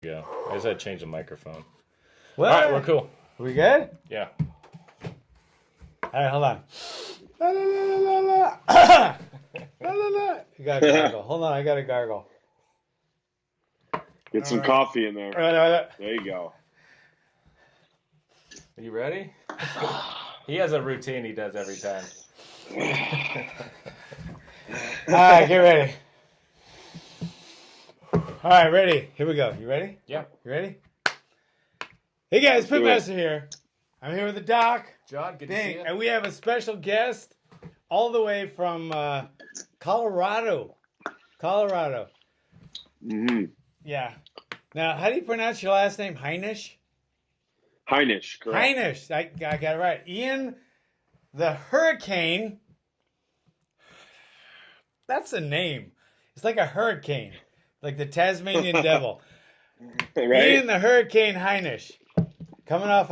Yeah, I just had to change the microphone. What? All right, we're cool. We good? Yeah. All right, hold on. La, la, la, la, la, la. La, la, la. You got to gargle. Hold on, I got to gargle. Get some coffee in there. There you go. Are you ready? He has a routine he does every time. All right, get ready. All right, ready. Here we go. You ready? Yeah. You ready? Hey guys, Pitmaster here. I'm here with the doc. John, good to see you. And we have a special guest all the way from Colorado. Colorado. Mm-hmm. Yeah. Now, how do you pronounce your last name? Heinisch? Heinisch, correct. Heinisch. I got it right. Ian, the Hurricane. That's a name. It's like a hurricane, like the Tasmanian devil. Right? Ian, the Hurricane Heinicsh, coming off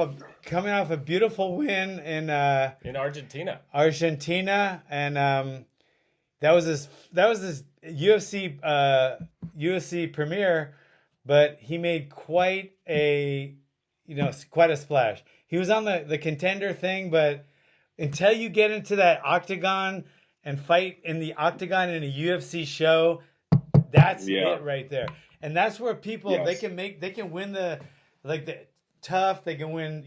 a beautiful win in Argentina. Argentina, and that was his UFC premiere, but he made quite a splash. He was on the contender thing, but until you get into that octagon and fight in the octagon in a UFC show, that's it right there. And that's where people they can win the tough, they can win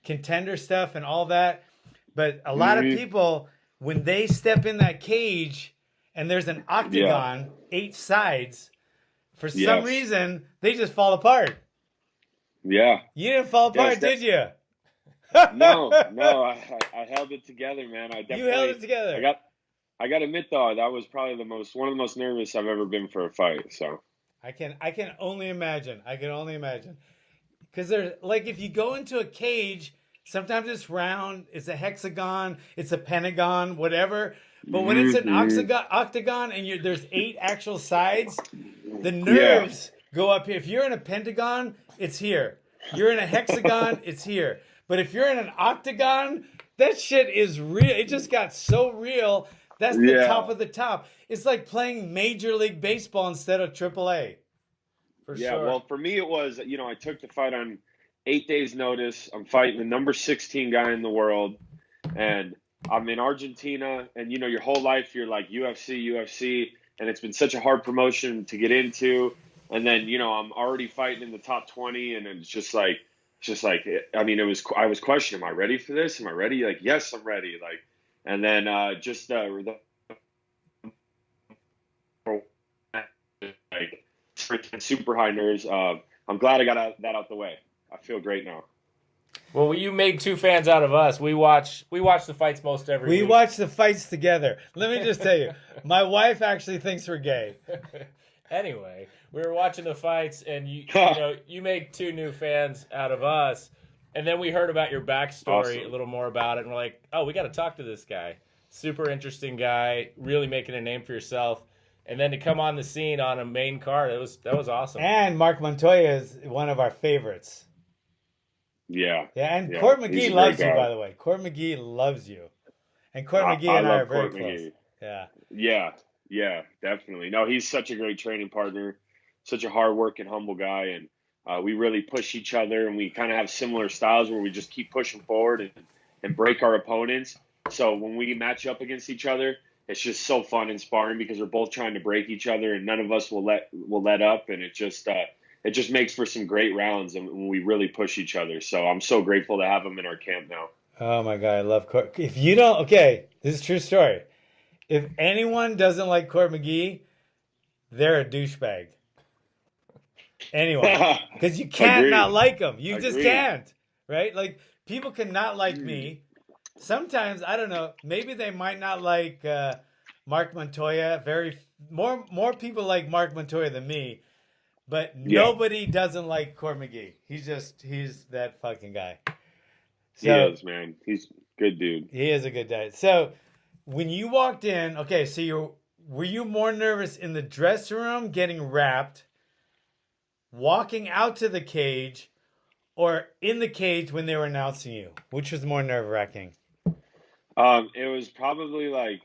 contender stuff and all that. But a lot of people, when they step in that cage and there's an octagon, 8 sides, for some reason they just fall apart. Yeah. You didn't fall apart, did you? No, I held it together, man. You held it together. I got to admit though, that was probably one of the most nervous I've ever been for a fight. So I can only imagine. Because there's if you go into a cage, sometimes it's round, it's a hexagon, it's a pentagon, whatever. But when it's an octagon and there's 8 actual sides, the nerves go up here. If you're in a pentagon, it's here. You're in a hexagon, it's here. But if you're in an octagon, that shit is real. It just got so real. That's the top of the top. It's like playing Major League Baseball instead of AAA. For yeah, sure. well, for me it was, I took the fight on 8 days' notice. I'm fighting the number 16 guy in the world, and I'm in Argentina. And your whole life you're like UFC, and it's been such a hard promotion to get into. And then I'm already fighting in the top 20, and it's just like. I was questioning, am I ready for this? Am I ready? Like, yes, I'm ready. Like, and then super high nerves. I'm glad I got that out the way. I feel great now. Well, you made 2 fans out of us. We watch the fights most every week. We watch the fights together. Let me just tell you, my wife actually thinks we're gay. Anyway, we were watching the fights, and you made 2 new fans out of us, and then we heard about your backstory, a little more about it, and we're like, oh, we got to talk to this guy. Super interesting guy, really making a name for yourself, and then to come on the scene on a main card, that was awesome. And Mark Montoya is one of our favorites. Yeah. Yeah, and Court McGee loves you, by the way. Court McGee loves you, and Court McGee and I are very close. Yeah. Yeah, definitely. No, he's such a great training partner, such a hard-working, humble guy, and we really push each other, and we kind of have similar styles where we just keep pushing forward and break our opponents. So when we match up against each other, it's just so fun and sparring because we're both trying to break each other, and none of us will let up, and it just makes for some great rounds, and we really push each other. So I'm so grateful to have him in our camp now. Oh my God, I love Court. If you don't, okay, this is a true story. If anyone doesn't like Court McGee, they're a douchebag. Anyone. Because you can't not like him. You just can't. Right? Like, people cannot like me. Sometimes, I don't know, maybe they might not like Mark Montoya. More people like Mark Montoya than me. But nobody doesn't like Court McGee. He's that fucking guy. So, he is, man. He's a good dude. He is a good guy. So, when you walked in, okay, so were you more nervous in the dressing room getting wrapped, walking out to the cage, or in the cage when they were announcing you? Which was more nerve-wracking? It was probably like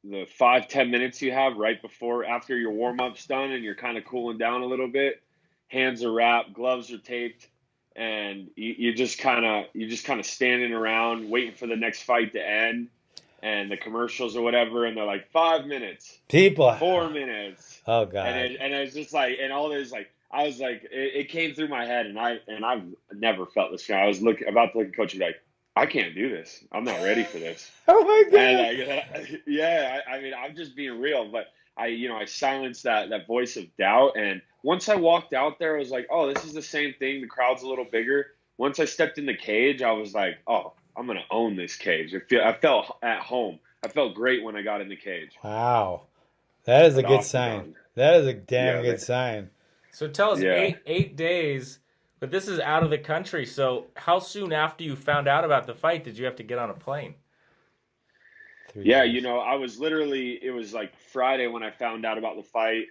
the 5-10 minutes you have right after your warm-up's done and you're kind of cooling down a little bit. Hands are wrapped, gloves are taped, and you're just kind of standing around waiting for the next fight to end, and the commercials or whatever, and they're like 5 minutes, People, 4 minutes. Oh God! And it's just like, and all this, like, I was like, it came through my head, and I've never felt this feeling. I was about to look at coach and be like, I can't do this. I'm not ready for this. Oh my God! And I mean, I'm just being real, but I silenced that voice of doubt. And once I walked out there, I was like, oh, this is the same thing. The crowd's a little bigger. Once I stepped in the cage, I was like, oh, I'm gonna own this cage. I felt at home. I felt great when I got in the cage. Wow, that is a good sign. That is a damn good sign. So tell us, 8 days. But this is out of the country, so how soon after you found out about the fight did you have to get on a plane? 3 days. I was it was like Friday when I found out about the fight.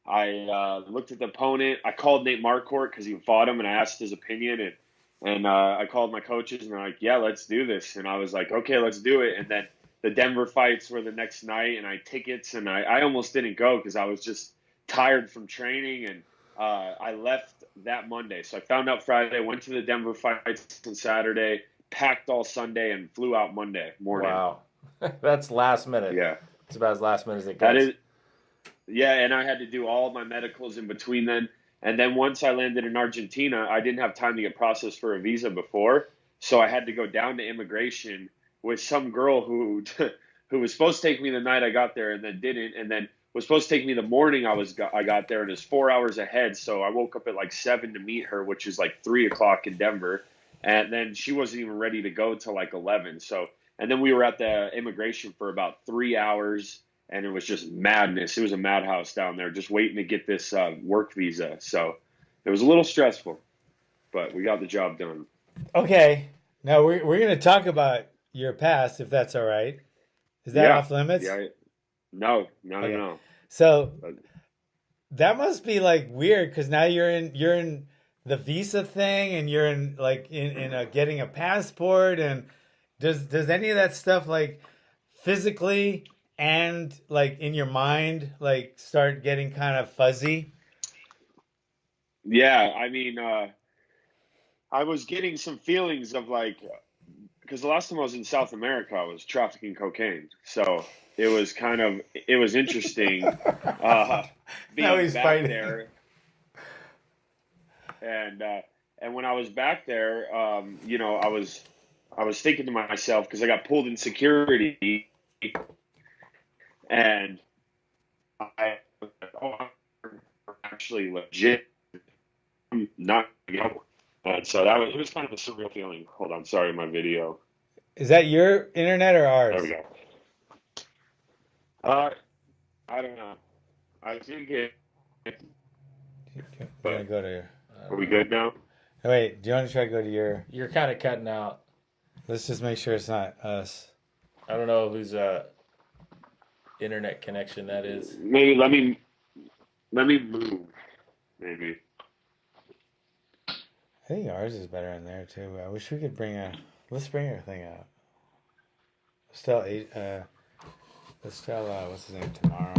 I looked at the opponent. I called Nate Marquardt because he fought him, and I asked his opinion. And I called my coaches, and they're like, yeah, let's do this. And I was like, okay, let's do it. And then the Denver fights were the next night, and I had tickets, and I almost didn't go because I was just tired from training, and I left that Monday. So I found out Friday, went to the Denver fights on Saturday, packed all Sunday, and flew out Monday morning. Wow. That's last minute. Yeah. It's about as last minute as it gets. That is, yeah, and I had to do all of my medicals in between then. And then once I landed in Argentina, I didn't have time to get processed for a visa before. So I had to go down to immigration with some girl who was supposed to take me the night I got there and then didn't, and then was supposed to take me the morning I got there, and it's 4 hours ahead. So I woke up at like 7 to meet her, which is like 3 o'clock in Denver. And then she wasn't even ready to go till like 11. So, and then we were at the immigration for about 3 hours, and it was just madness. It was a madhouse down there just waiting to get this work visa. So it was a little stressful, but we got the job done. Okay. Now we're going to talk about your past, if that's all right. Is that off limits? Yeah. No. So that must be like weird because now you're in the visa thing, and you're in getting a passport, and does any of that stuff like physically and like in your mind like start getting kind of fuzzy? Yeah, I mean, I was getting some feelings of like, because the last time I was in South America, I was trafficking cocaine. So it was interesting being back there. And when I was back there, I was thinking to myself, because I got pulled in security, and I was like, oh, I'm actually legit, not go. And so it was kind of a surreal feeling. Hold on, sorry, my video. Is that your internet or ours? There we go. I don't know. I think it. But go to your. Are we good now? Wait, do you want to try to go to your? You're kind of cutting out. Let's just make sure it's not us. I don't know whose internet connection that is. Maybe let me move. Maybe. I think ours is better in there too. I wish we could let's bring our thing out. Let's tell what's his name tomorrow.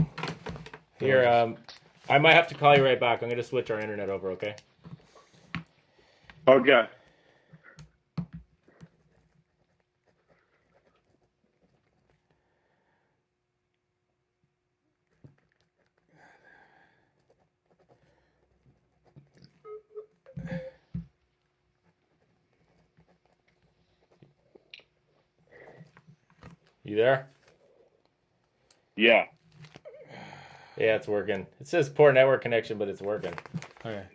Here, I might have to call you right back. I'm gonna switch our internet over, okay? Okay. You there? Yeah. Yeah, it's working. It says poor network connection, but it's working. Okay.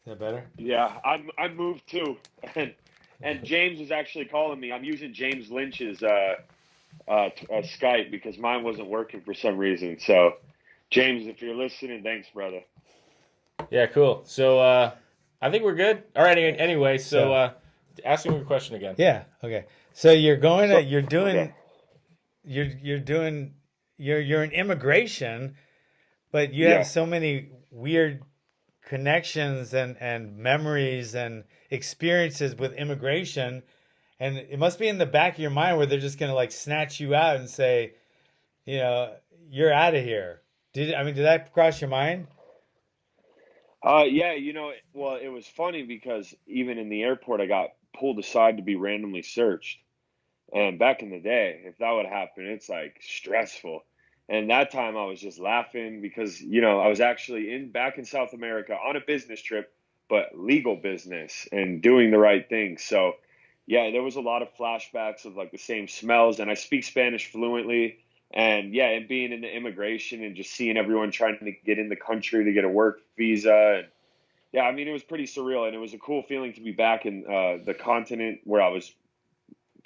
Is that better? Yeah, I moved too, and James is actually calling me. I'm using James Lynch's Skype because mine wasn't working for some reason. So, James, if you're listening, thanks, brother. Yeah, cool. So I think we're good. All right. Anyway, so ask me your question again. Yeah. Okay. So you're going to you're doing you're in immigration, but you have so many weird connections and memories and experiences with immigration, and it must be in the back of your mind where they're just going to like snatch you out and say, you know, you're out of here. Did that cross your mind? Yeah, well, it was funny because even in the airport, I got pulled aside to be randomly searched. And back in the day, if that would happen, it's like stressful. And that time I was just laughing because, I was actually back in South America on a business trip, but legal business and doing the right thing. So, yeah, there was a lot of flashbacks of like the same smells. And I speak Spanish fluently. And yeah, and being in the immigration and just seeing everyone trying to get in the country to get a work visa. And yeah, I mean, it was pretty surreal. And it was a cool feeling to be back in the continent where I was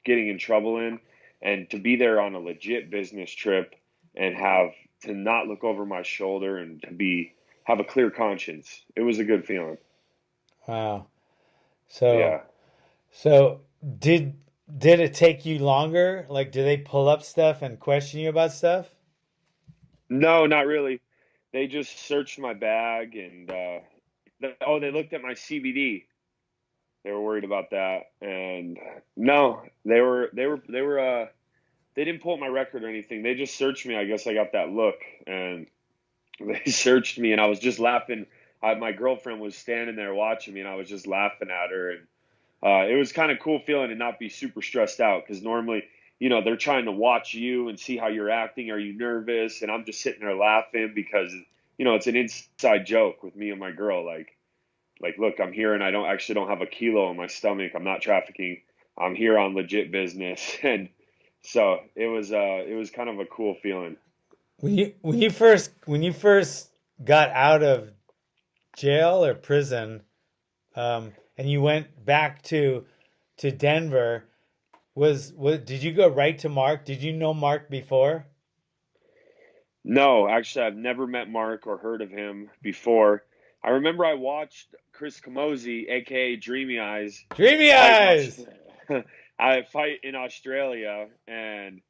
getting in trouble in, and to be there on a legit business trip and have to not look over my shoulder and to have a clear conscience. It was a good feeling. Wow. So Yeah. so did it take you longer? Like, do they pull up stuff and question you about stuff? No, not really. They just searched my bag and they looked at my CBD. They were worried about that. And no, they didn't pull up my record or anything. They just searched me. I guess I got that look, and they searched me, and I was just laughing. My girlfriend was standing there watching me, and I was just laughing at her. And it was kind of cool feeling to not be super stressed out because normally, they're trying to watch you and see how you're acting. Are you nervous? And I'm just sitting there laughing because, it's an inside joke with me and my girl. Like, look, I'm here and I don't have a kilo in my stomach. I'm not trafficking. I'm here on legit business. And so it was kind of a cool feeling. When you first got out of jail or prison, and you went back to Denver, did you go right to Mark? Did you know Mark before? No, actually, I've never met Mark or heard of him before. I remember I watched Chris Camozzi, aka Dreamy Eyes, Dreamy fight in eyes. Australia. I fight in Australia, and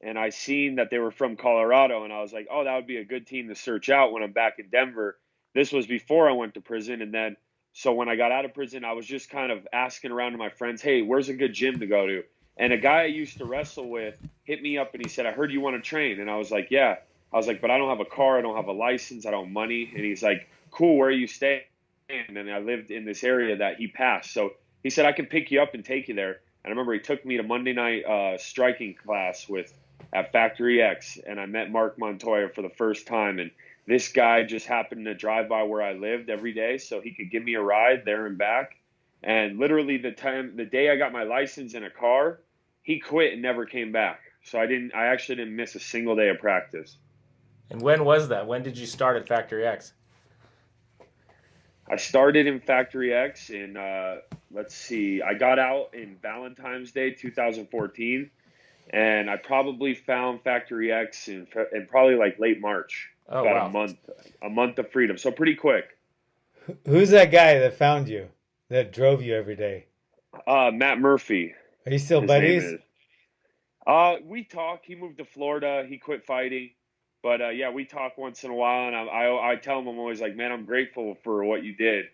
I seen that they were from Colorado, and I was like, oh, that would be a good team to search out when I'm back in Denver. This was before I went to prison, and then so when I got out of prison, I was just kind of asking around to my friends, hey, where's a good gym to go to? And a guy I used to wrestle with hit me up and he said, I heard you want to train, and I was like, yeah. I was like, but I don't have a car, I don't have a license, I don't have money, and he's like, cool, where are you staying? And I lived in this area that he passed, so he said I can pick you up and take you there. And I remember he took me to Monday night striking class at Factory X, and I met Mark Montoya for the first time. And this guy just happened to drive by where I lived every day, so he could give me a ride there and back. And literally the day I got my license in a car, he quit and never came back. So I actually didn't miss a single day of practice. And when was that? When did you start at Factory X? I started in Factory X in let's see, I got out in Valentine's Day 2014. And I probably found Factory X in probably like late March, Oh about wow. a month of freedom. So pretty quick. Who's that guy that found you, that drove you every day? Matt Murphy, Are you still his name buddies? is. We talk. He moved to Florida. He quit fighting, but yeah, we talk once in a while. And I tell him, I'm always like, man, I'm grateful for what you did.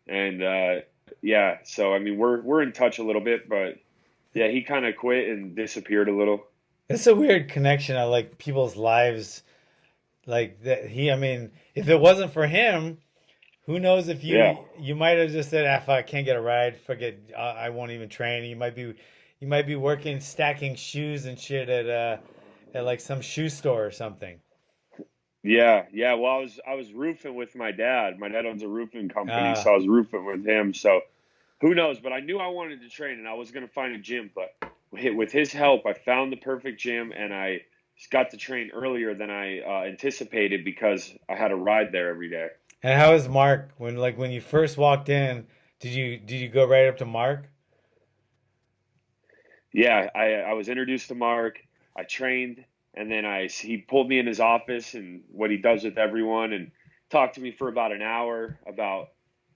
And yeah, so I mean, we're in touch a little bit, but yeah, he kind of quit and disappeared a little. It's a weird connection of like people's lives, like that. I mean, if it wasn't for him, who knows if Yeah. you might have just said, "Ah, I can't get a ride. Forget. I won't even train." You might be working stacking shoes and shit at like some shoe store or something. Yeah, yeah. Well, I was roofing with my dad. My dad owns a roofing company, Uh, so I was roofing with him. So who knows? But I knew I wanted to train, and I was going to find a gym. But with his help, I found the perfect gym, and I got to train earlier than I anticipated because I had a ride there every day. and how is Mark when you first walked in? Did you go right up to Mark? Yeah, I was introduced to Mark. I trained, and then he pulled me in his office and what he does with everyone, and talked to me for about an hour about,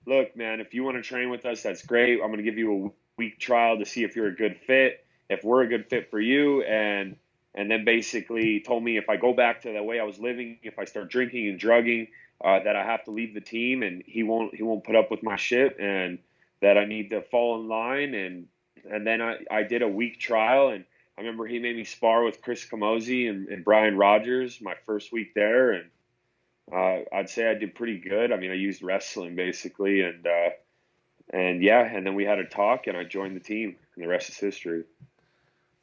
look, man, if you want to train with us, that's great. I'm going to give you a week trial to see if you're a good fit, if we're a good fit for you, and then basically told me if I go back to the way I was living, if I start drinking and drugging, that I have to leave the team, and he won't put up with my shit, and that I need to fall in line. And then I did a week trial, and I remember he made me spar with Chris Camozzi and Brian Rogers my first week there, and I'd say I did pretty good. I mean, I used wrestling basically, and yeah, and then we had a talk, and I joined the team, and the rest is history.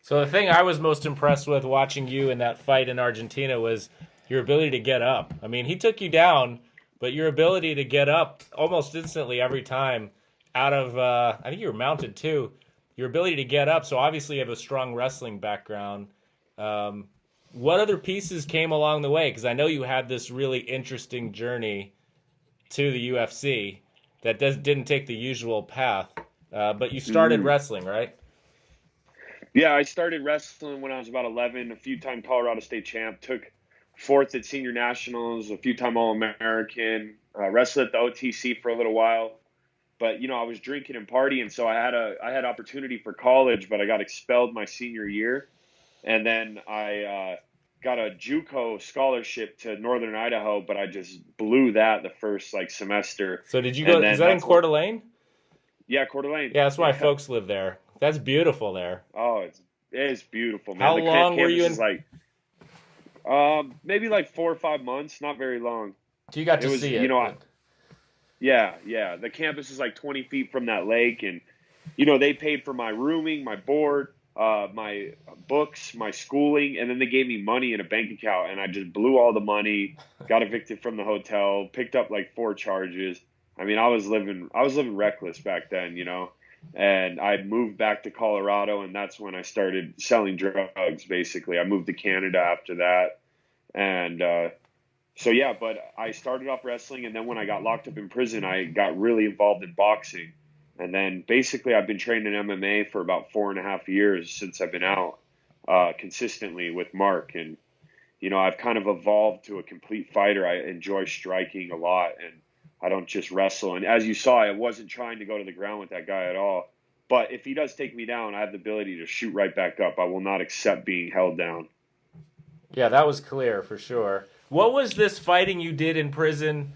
So the thing I was most impressed with watching you in that fight in Argentina was your ability to get up. I mean, he took you down, but your ability to get up almost instantly every time out of, I think you were mounted too, your ability to get up. So obviously you have a strong wrestling background. What other pieces came along the way? Because I know you had this really interesting journey to the UFC that didn't take the usual path, but you started wrestling, right? Yeah, I started wrestling when I was about 11, a few-time Colorado State champ, took fourth at senior nationals, a few-time All-American, wrestled at the OTC for a little while. But, I was drinking and partying, so I had opportunity for college, but I got expelled my senior year. And then I got a JUCO scholarship to Northern Idaho, but I just blew that the first, semester. So did you go, is that in Coeur d'Alene? Yeah, Coeur d'Alene. Yeah, that's why my folks live there. That's beautiful there. Oh, it is beautiful, man. How long were you in? Maybe 4 or 5 months, not very long. So you got to see it. Yeah. The campus is 20 feet from that lake, and they paid for my rooming, my board, my books, my schooling, and then they gave me money in a bank account, and I just blew all the money, got evicted from the hotel, picked up 4 charges. I mean, I was living reckless back then, and I moved back to Colorado, and that's when I started selling drugs, basically. I moved to Canada after that. And so, yeah, but I started off wrestling, and then when I got locked up in prison, I got really involved in boxing. And then basically I've been training MMA for about 4.5 years since I've been out consistently with Mark. And, I've kind of evolved to a complete fighter. I enjoy striking a lot, and I don't just wrestle. And as you saw, I wasn't trying to go to the ground with that guy at all. But if he does take me down, I have the ability to shoot right back up. I will not accept being held down. Yeah, that was clear for sure. What was this fighting you did in prison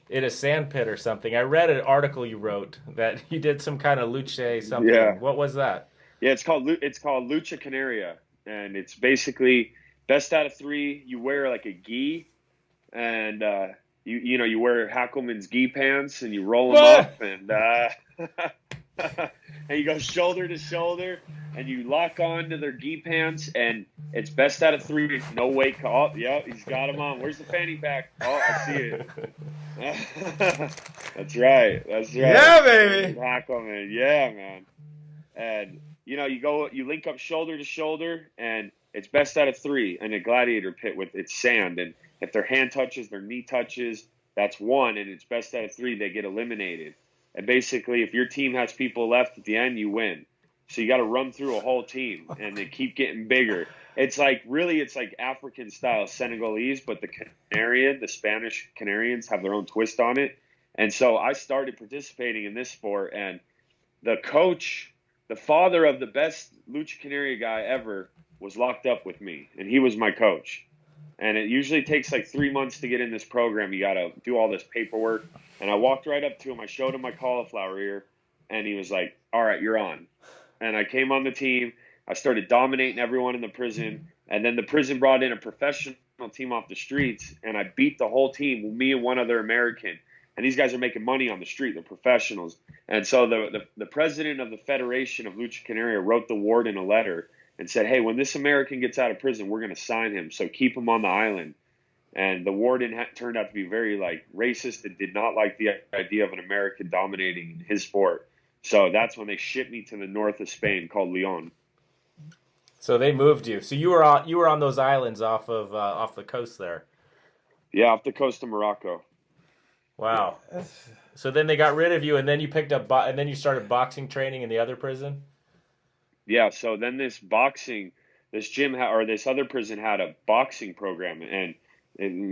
in a sand pit or something? I read an article you wrote that you did some kind of lucha something. Yeah. What was that? Yeah, it's called Lucha Canaria. And it's basically best out of 3. You wear a gi, and you wear Hackelman's gi pants, and you roll them up, and and you go shoulder to shoulder, and you lock on to their gi pants, and it's best out of 3. No weight call. Oh, yeah, he's got them on. Where's the fanny pack? Oh, I see it. That's right. Yeah, baby. Hackelman. Yeah, man. And you link up shoulder to shoulder, and it's best out of 3 in a gladiator pit with it's sand, and if their hand touches, their knee touches, that's 1, and it's best out of 3, they get eliminated. And basically, if your team has people left at the end, you win. So you got to run through a whole team, and they keep getting bigger. It's like African style Senegalese, but the Spanish Canarians have their own twist on it. And so I started participating in this sport, and the coach, the father of the best Lucha Canaria guy ever, was locked up with me, and he was my coach. And it usually takes 3 months to get in this program. You got to do all this paperwork. And I walked right up to him. I showed him my cauliflower ear, and he was like, all right, you're on. And I came on the team. I started dominating everyone in the prison. And then the prison brought in a professional team off the streets, and I beat the whole team, me and one other American. And these guys are making money on the street. They're professionals. And so the president of the Federation of Lucha Canaria wrote the warden a letter and said, hey, when this American gets out of prison, we're going to sign him. So keep him on the island. And the warden turned out to be very racist and did not like the idea of an American dominating his sport. So that's when they shipped me to the north of Spain called Leon. So they moved you. So you were on those islands off the coast there. Yeah, off the coast of Morocco. Wow. So then they got rid of you, and then you picked up and then you started boxing training in the other prison. Yeah. So then this other prison had a boxing program, and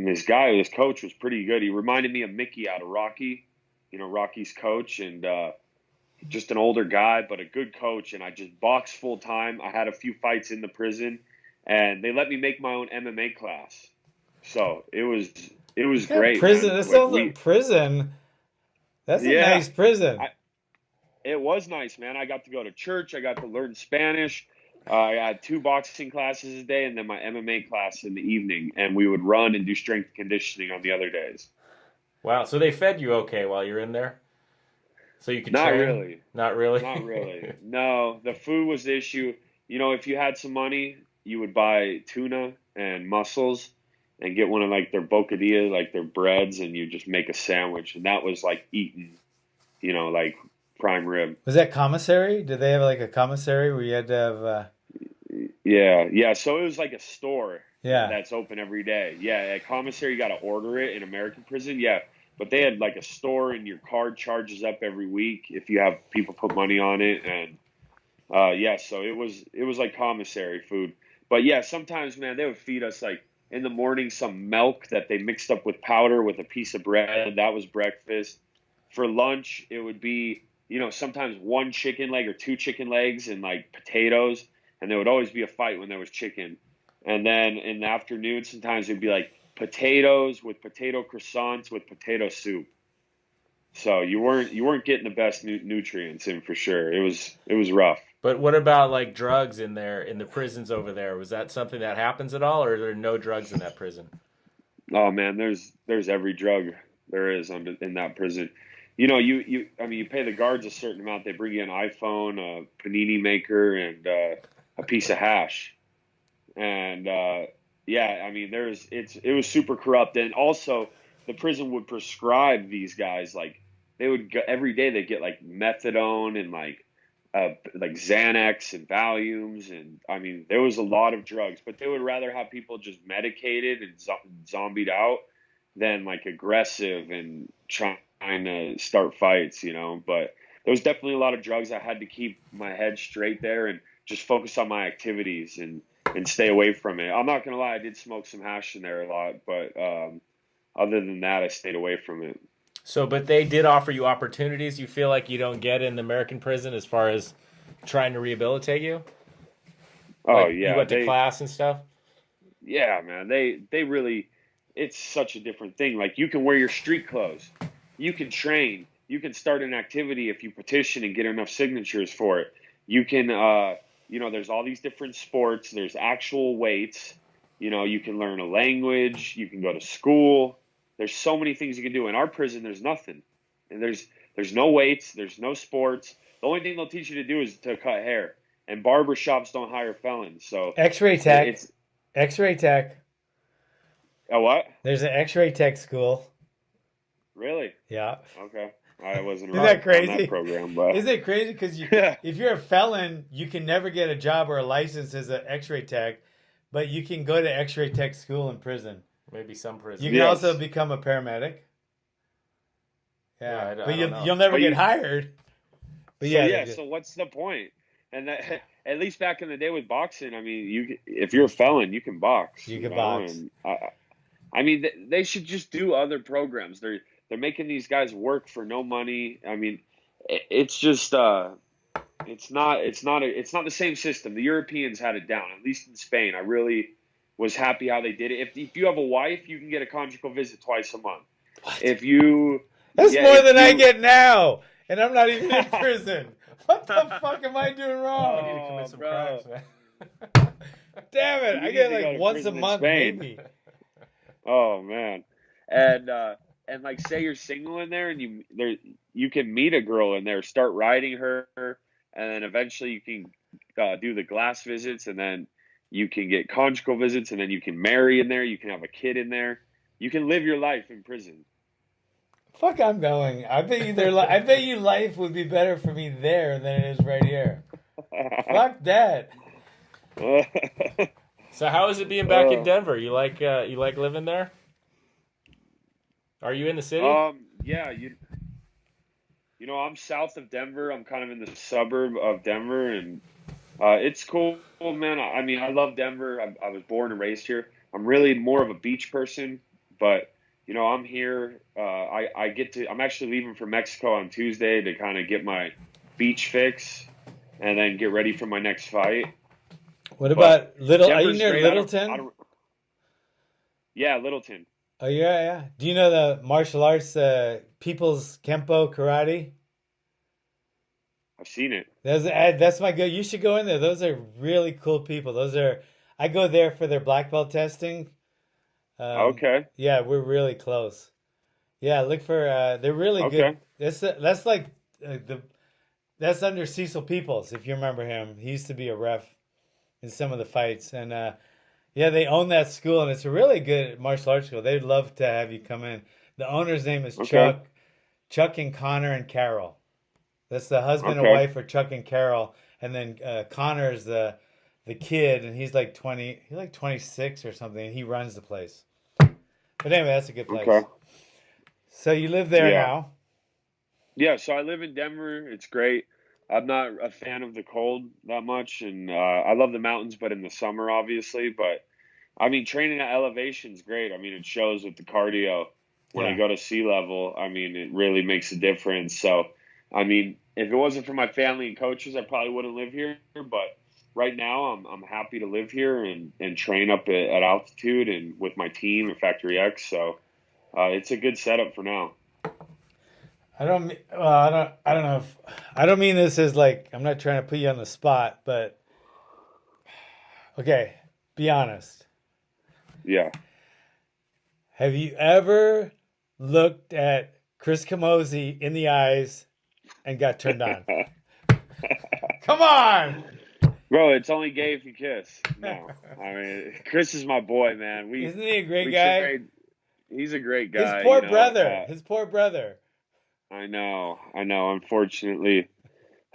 this coach was pretty good. He reminded me of Mickey out of Rocky, Rocky's coach, and just an older guy, but a good coach. And I just boxed full time. I had a few fights in the prison, and they let me make my own MMA class. So it was great. Prison. That sounds like prison. That's a nice prison. It was nice, man. I got to go to church. I got to learn Spanish. I had 2 boxing classes a day and then my MMA class in the evening, and we would run and do strength conditioning on the other days. Wow. So they fed you okay while you're in there, so you could Not train. really. Not really. Not really. No, the food was the issue. You know, if you had some money, you would buy tuna and mussels and get one of like their bocadillas, like their breads, and you just make a sandwich. And that was like eating, like prime rib. Was that commissary? Did they have like a commissary where you had to have? Yeah. So it was like a store Yeah. that's open every day. Yeah, at commissary, you got to order it in American prison. Yeah. But they had like a store, and your card charges up every week if you have people put money on it. And so it was like commissary food. But yeah, sometimes, man, they would feed us like in the morning some milk that they mixed up with powder with a piece of bread. That was breakfast. For lunch, it would be, sometimes 1 chicken leg or 2 chicken legs and like potatoes. And there would always be a fight when there was chicken. And then in the afternoon, sometimes it'd be like potatoes with potato croissants with potato soup. So you weren't getting the best nutrients in for sure. It was rough. But what about like drugs in there in the prisons over there? Was that something that happens at all, or are there no drugs in that prison? Oh man, there's every drug there is in that prison. You pay the guards a certain amount. They bring you an iPhone, a panini maker, and a piece of hash. And it was super corrupt. And also, the prison would prescribe these guys like they would go, every day they get like methadone and like Xanax and Valiums, and I mean there was a lot of drugs, but they would rather have people just medicated and zombied out than like aggressive and trying to start fights, But there was definitely a lot of drugs. I had to keep my head straight there and just focus on my activities and stay away from it. I'm not gonna lie, I did smoke some hash in there a lot, but other than that, I stayed away from it. So, but they did offer you opportunities you feel like you don't get in the American prison as far as trying to rehabilitate you? Oh, like yeah. You went to class and stuff? Yeah, man. They really, it's such a different thing. Like, you can wear your street clothes. You can train. You can start an activity if you petition and get enough signatures for it. You can, there's all these different sports. There's actual weights. You can learn a language. You can go to school. There's so many things you can do. In our prison, there's nothing. And there's no weights. There's no sports. The only thing they'll teach you to do is to cut hair. And barber shops don't hire felons. So X-ray tech. X-ray tech. A what? There's an X-ray tech school. Really? Yeah. Okay. I wasn't Isn't that crazy? on that program, but Isn't it crazy? Because if you're a felon, you can never get a job or a license as an X-ray tech, but you can go to X-ray tech school in prison. Maybe some prison. You can also become a paramedic. Yeah, but you'll never get hired. But so what's the point? And that, at least back in the day with boxing, I mean, if you're a felon, you can box. You can box. And I mean, they should just do other programs. They're making these guys work for no money. I mean, it's just it's not the same system. The Europeans had it down, at least in Spain. I really was happy how they did it. If you have a wife, you can get a conjugal visit twice a month. What? That's more than I get now, and I'm not even in prison. What the fuck am I doing wrong? You need to commit some crimes, man. Damn it! I get like once a month, maybe. Oh man, and like say you're single in there, and you can meet a girl in there, start riding her, and then eventually you can do the glass visits, and then you can get conjugal visits, and then you can marry in there. You can have a kid in there. You can live your life in prison. Fuck, I'm going. I bet you life would be better for me there than it is right here. Fuck that. So how is it being back in Denver? You like living there? Are you in the city? Yeah, I'm south of Denver. I'm kind of in the suburb of Denver, and it's cool, man. I mean, I love Denver. I was born and raised here. I'm really more of a beach person, but I'm here. I'm actually leaving for Mexico on Tuesday to kind of get my beach fix and then get ready for my next fight. What about Are you near great. Littleton? Yeah, Littleton. Oh, yeah. Do you know the martial arts, People's Kempo Karate? I've seen it. That's my good. You should go in there. Those are really cool people. I go there for their black belt testing. Okay. Yeah, we're really close. Yeah, look for. They're really good. That's like that's under Cecil Peoples, if you remember him. He used to be a ref in some of the fights, and yeah, they own that school, and it's a really good martial arts school. They'd love to have you come in. The owner's name is Chuck and Connor and Carol. That's the husband and wife for Chuck and Carol, and then Connor's the kid, and he's like 20. He's like 26 or something. And he runs the place. But anyway, that's a good place. Okay. So you live there now? Yeah, so I live in Denver. It's great. I'm not a fan of the cold that much, and I love the mountains, but in the summer, obviously. But, I mean, training at elevation is great. I mean, it shows with the cardio. When I go to sea level, I mean, it really makes a difference. So, I mean, if it wasn't for my family and coaches, I probably wouldn't live here. But right now, I'm happy to live here and train up at altitude and with my team at Factory X. So it's a good setup for now. I don't know if I don't mean this as like I'm not trying to put you on the spot, but okay, be honest. Yeah. Have you ever looked at Chris Camozzi in the eyes and got turned on? Come on, bro! It's only gay if you kiss. No, I mean Chris is my boy, man. Isn't he a great guy? He's a great guy. His poor brother. His poor brother. I know. Unfortunately,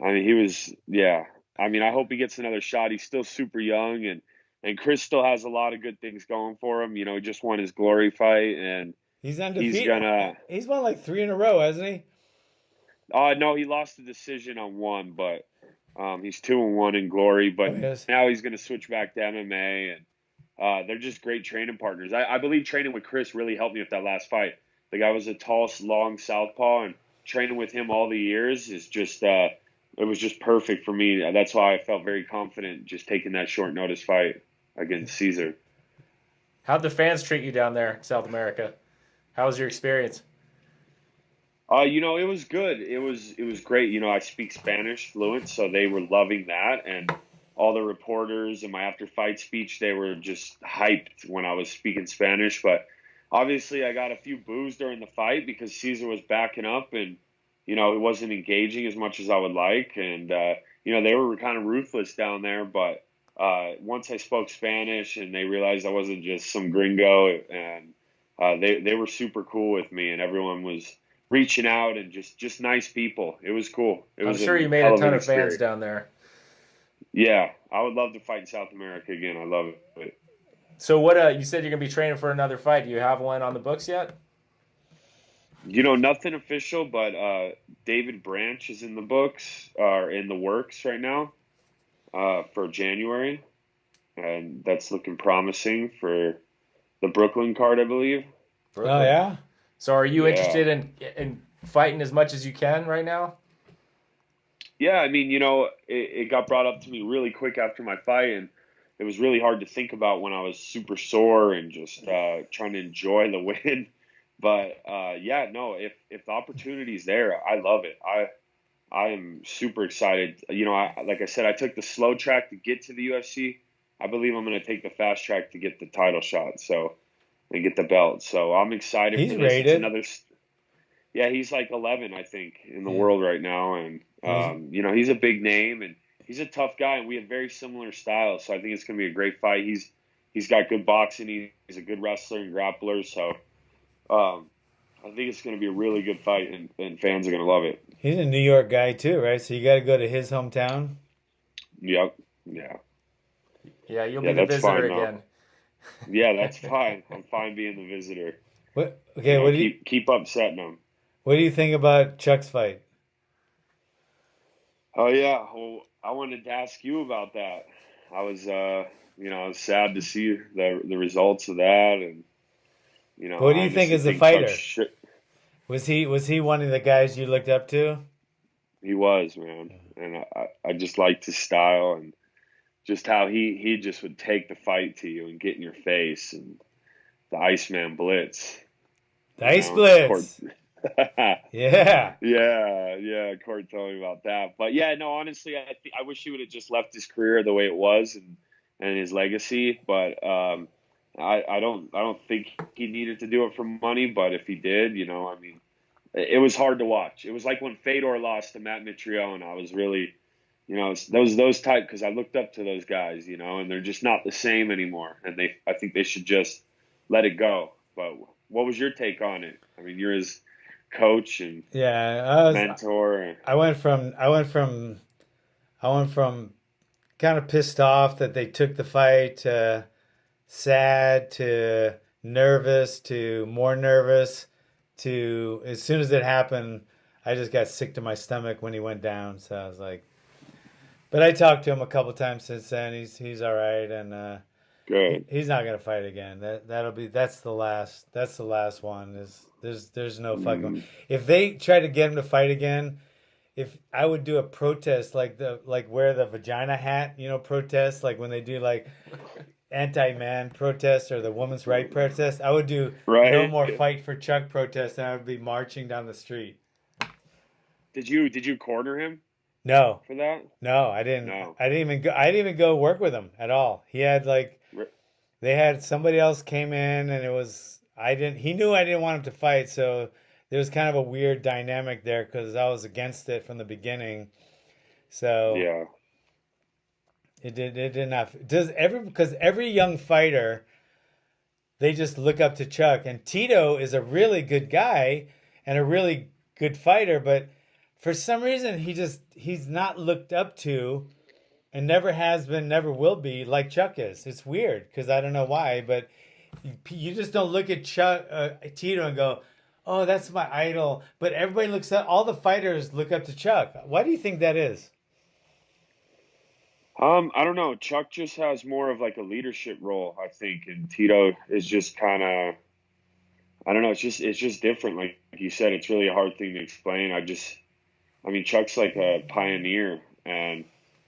I mean, he was, yeah. I mean, I hope he gets another shot. He's still super young, and Chris still has a lot of good things going for him. You know, he just won his glory fight, and he's undefeated. He's won like 3 in a row, hasn't he? No, he lost the decision on one, but he's 2-1 in glory. But now he's going to switch back to MMA, and they're just great training partners. I believe training with Chris really helped me with that last fight. The guy was a tall, long southpaw, and training with him all the years is just it was just perfect for me. That's why I felt very confident just taking that short notice fight against Cezar. How'd the fans treat you down there in South America? How was your experience? You know, it was good. It was great. You know, I speak Spanish fluent, so they were loving that, and all the reporters in my after fight speech, they were just hyped when I was speaking Spanish, but obviously, I got a few boos during the fight because Cezar was backing up and, you know, he wasn't engaging as much as I would like. And, you know, they were kind of ruthless down there. But once I spoke Spanish and they realized I wasn't just some gringo, and they were super cool with me, and everyone was reaching out and just nice people. It was cool. I'm sure you made a ton of fans down there. Yeah, I would love to fight in South America again. I love it. So what? You said you're gonna be training for another fight. Do you have one on the books yet? You know, nothing official, but David Branch is in the books, or in the works right now, for January, and that's looking promising for the Brooklyn card, I believe. Brooklyn. Oh yeah. So are you interested in fighting as much as you can right now? Yeah, I mean, you know, it got brought up to me really quick after my fight, and it was really hard to think about when I was super sore and just trying to enjoy the win. But yeah, no, if the opportunity's there, I love it. I am super excited. You know, like I said, I took the slow track to get to the UFC. I believe I'm going to take the fast track to get the title shot, and get the belt. So I'm excited. He's for this. rated. Yeah, he's like 11, I think, in the world right now, and you know, he's a big name, and he's a tough guy, and we have very similar styles, so I think it's going to be a great fight. He's got good boxing. He's a good wrestler and grappler, so I think it's going to be a really good fight, and fans are going to love it. He's a New York guy too, right? So you got to go to his hometown? Yep. Yeah. Yeah, you'll be the visitor again. Yeah, that's fine. I'm fine being the visitor. What? Okay, you know, what do you keep upsetting him? What do you think about Chuck's fight? Oh yeah, well, I wanted to ask you about that. I was, you know, I was sad to see the results of that, and you know. What do you think as a fighter? Was he one of the guys you looked up to? He was, man, and I just liked his style and just how he just would take the fight to you and get in your face, and the Iceman Blitz. The Ice Blitz. Yeah. Yeah. Court told me about that. But yeah, no, honestly, I wish he would have just left his career the way it was and his legacy. But I don't think he needed to do it for money. But if he did, I mean, it was hard to watch. It was like when Fedor lost to Matt Mitrione. I was really, those type, because I looked up to those guys, and they're just not the same anymore. And I think they should just let it go. But what was your take on it? I mean, you're his coach and mentor. I went from kind of pissed off that they took the fight to sad to nervous to more nervous to, as soon as it happened, I just got sick to my stomach when he went down. So I was like, but I talked to him a couple times since then. He's all right, and Good. he's not gonna fight again. That's the last one. There's no fucking. If they try to get him to fight again, if I would do a protest like wear the vagina hat, protest like when they do like anti-man protest or the women's right protest, I would do no more fight for Chuck protest, and I would be marching down the street. Did you corner him? No. For that? No, I didn't. No. I didn't even go work with him at all. He had they had somebody else came in, and he knew I didn't want him to fight, so there was kind of a weird dynamic there because I was against it from the beginning. So yeah. It did not because every young fighter, they just look up to Chuck, and Tito is a really good guy and a really good fighter, but for some reason he's not looked up to, and never has been, never will be like Chuck is. It's weird because I don't know why, but you just don't look at Tito and go, "Oh, that's my idol." But everybody looks up. All the fighters look up to Chuck. Why do you think that is? I don't know. Chuck just has more of like a leadership role, I think, and Tito is just kind of, I don't know. It's just different. Like you said, it's really a hard thing to explain. I mean, Chuck's like a pioneer, and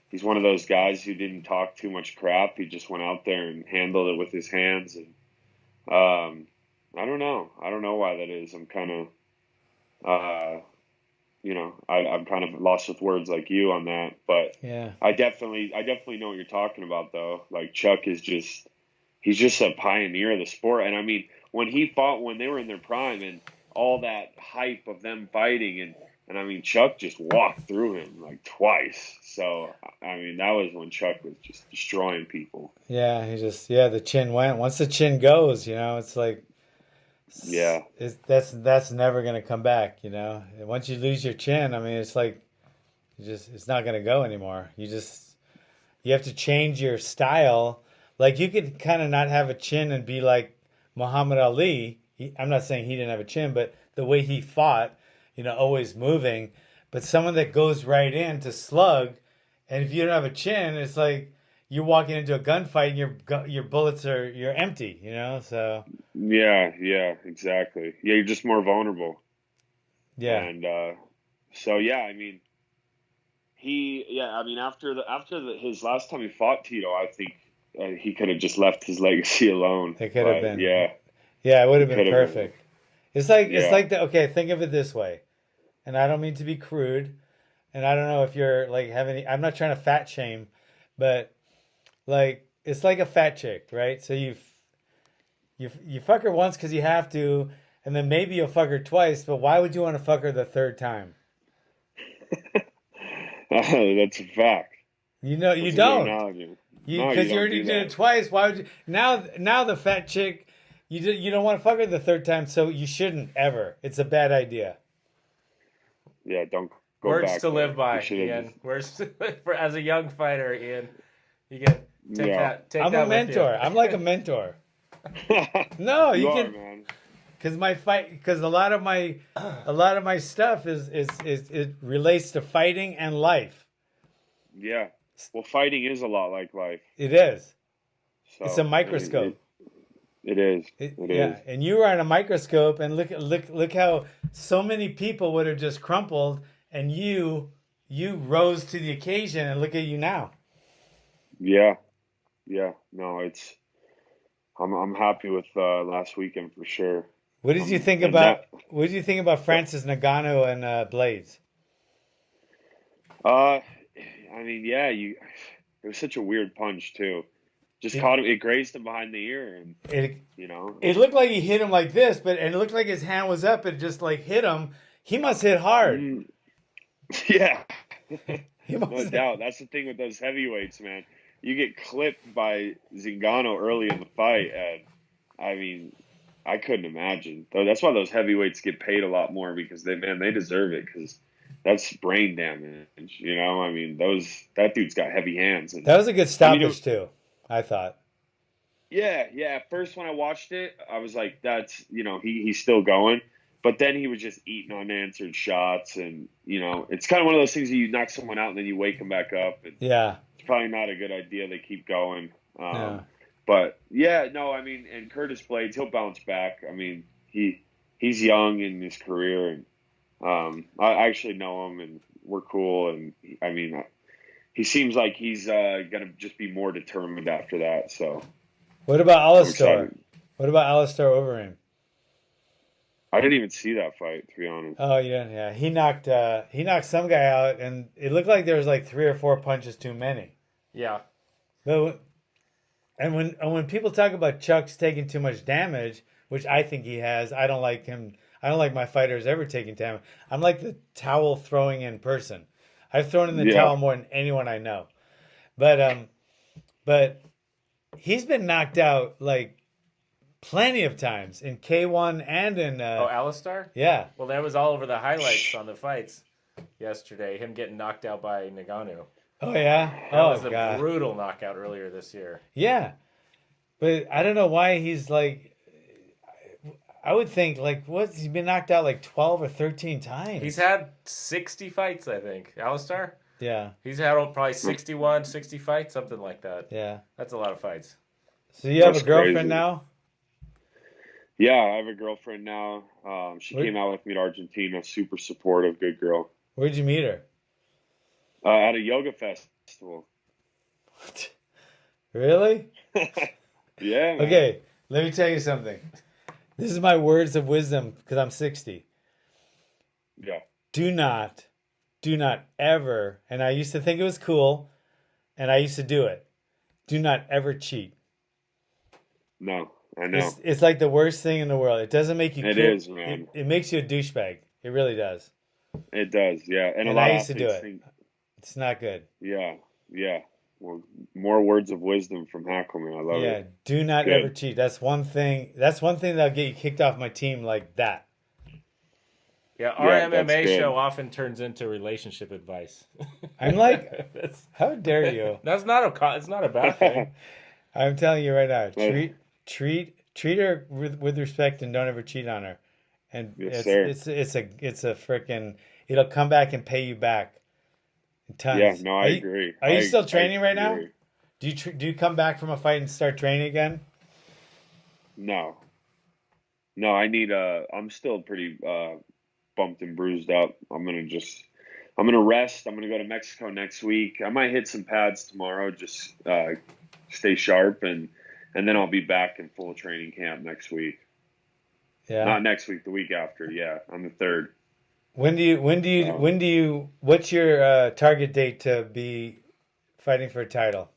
he's one of those guys who didn't talk too much crap. He just went out there and handled it with his hands, and I don't know. I don't know why that is. I'm kind of, I'm kind of lost with words like you on that, but yeah, I definitely know what you're talking about though. Like Chuck he's just a pioneer of the sport. And I mean, when they were in their prime and all that hype of them fighting and I mean, Chuck just walked through him like twice. So, I mean, that was when Chuck was just destroying people. Yeah. The chin went. Once the chin goes, it's like, yeah, that's never going to come back, Once you lose your chin, I mean, it's like, it's not going to go anymore. You have to change your style. Like you could kind of not have a chin and be like Muhammad Ali. I'm not saying he didn't have a chin, but the way he fought, always moving. But someone that goes right in to slug, and if you don't have a chin, it's like you're walking into a gunfight and your bullets you're empty, So yeah, exactly. Yeah, you're just more vulnerable. Yeah, and so yeah, I mean, after his last time he fought Tito, I think he could have just left his legacy alone. It could have been. Yeah, it would have been perfect. It's like okay, think of it this way, and I don't mean to be crude, and I don't know if you're like I'm not trying to fat shame, but like it's like a fat chick, right? So you fuck her once because you have to, and then maybe you'll fuck her twice, but why would you want to fuck her the third time? That's a fact. You don't. Because you already did it twice. Why would you? Now the fat chick, you don't want to fuck her the third time, so you shouldn't ever. It's a bad idea. Yeah, don't go Words back to there. live by, Ian. As a young fighter, Ian. You can take that. I'm a mentor. I'm like a mentor. No, you can. Man. Because a lot of my stuff is it relates to fighting and life. Yeah. Well, fighting is a lot like life. It is. So, it's a microscope. It is. It is. And you were on a microscope, and look how so many people would have just crumpled, and you rose to the occasion, and look at you now. Yeah. No, I'm happy with last weekend for sure. What did you think and about What did you think about Francis Ngannou and Blades? I mean, yeah, it was such a weird punch too. Just It caught him. It grazed him behind the ear, and it, you know, it looked like he hit him like this, but and it looked like his hand was up and just like hit him. He must hit hard. mm, yeah, He no must. doubt. That's the thing with those heavyweights, man. You get clipped by Zingano early in the fight, and I mean, I couldn't imagine. Though that's why those heavyweights get paid a lot more because they deserve it because that's brain damage. You know, I mean, that dude's got heavy hands, and That was a good I mean, stoppage too. I thought. yeah, yeah. At first, when I watched it, I was like, "That's he's still going," but then he was just eating unanswered shots, and it's kind of one of those things that you knock someone out and then you wake them back up, and Yeah. it's probably not a good idea. They keep going, No. but yeah, no, I mean, and Curtis Blades, he'll bounce back. I mean, he's young in his career, and I actually know him, and we're cool, and I mean, he seems like he's gonna just be more determined after that. So. What about I'm Alistair? excited. What about Alistair Overeem? I didn't even see that fight, to be honest. Oh yeah. He knocked some guy out, and it looked like there was like 3 or 4 punches too many. Yeah. But when people talk about Chuck's taking too much damage, which I think he has, I don't like him. I don't like my fighters ever taking damage. I'm like the towel throwing in person. I've thrown in the towel more than anyone I know. But he's been knocked out like plenty of times in K1 and in Alistair? Yeah. Well, that was all over the highlights on the fights yesterday. Him getting knocked out by Ngannou. Oh yeah. That was a God. brutal knockout earlier this year. Yeah. But I don't know why he's like. I would think like he's been knocked out like 12 or 13 times. He's had 60 fights, I think. Alistair? Yeah. He's had probably 61, 60 fights, something like that. Yeah. That's a lot of fights. So you have That's a girlfriend crazy. now? Yeah, I have a girlfriend now. She came out with me to Argentina. Super supportive, good girl. Where'd you meet her? At a yoga festival. Really? Yeah, man. Okay, let me tell you something. This is my words of wisdom because I'm 60. Yeah. Do not ever, and I used to think it was cool, and I used to do it. Do not ever cheat. No, I know. It's like the worst thing in the world. It doesn't make you It cool. is, man. It makes you a douchebag. It really does. It does, yeah. And a And lot I of used to do athletes it. think, It's not good. yeah. Well, more words of wisdom from Hackelman. I love Yeah, it. do not Good. ever cheat. That's one thing that'll get you kicked off my team like that. Yeah, our Yeah, that's MMA good. show often turns into relationship advice. I'm like, That's- how dare you? It's not a bad thing. I'm telling you right now, Yeah. treat her with respect and don't ever cheat on her. And Yes, sir. it's a freaking it'll come back and pay you back. Tons. Yeah, no, I agree. Are you I still training right now? agree. Do you come back from a fight and start training again? No, I need I'm still pretty bumped and bruised up. I'm gonna rest. I'm gonna go to Mexico next week. I might hit some pads tomorrow, just stay sharp, and then I'll be back in full training camp next week. Yeah. Not next week, the week after. Yeah, on the 3rd. When do you what's your target date to be fighting for a title?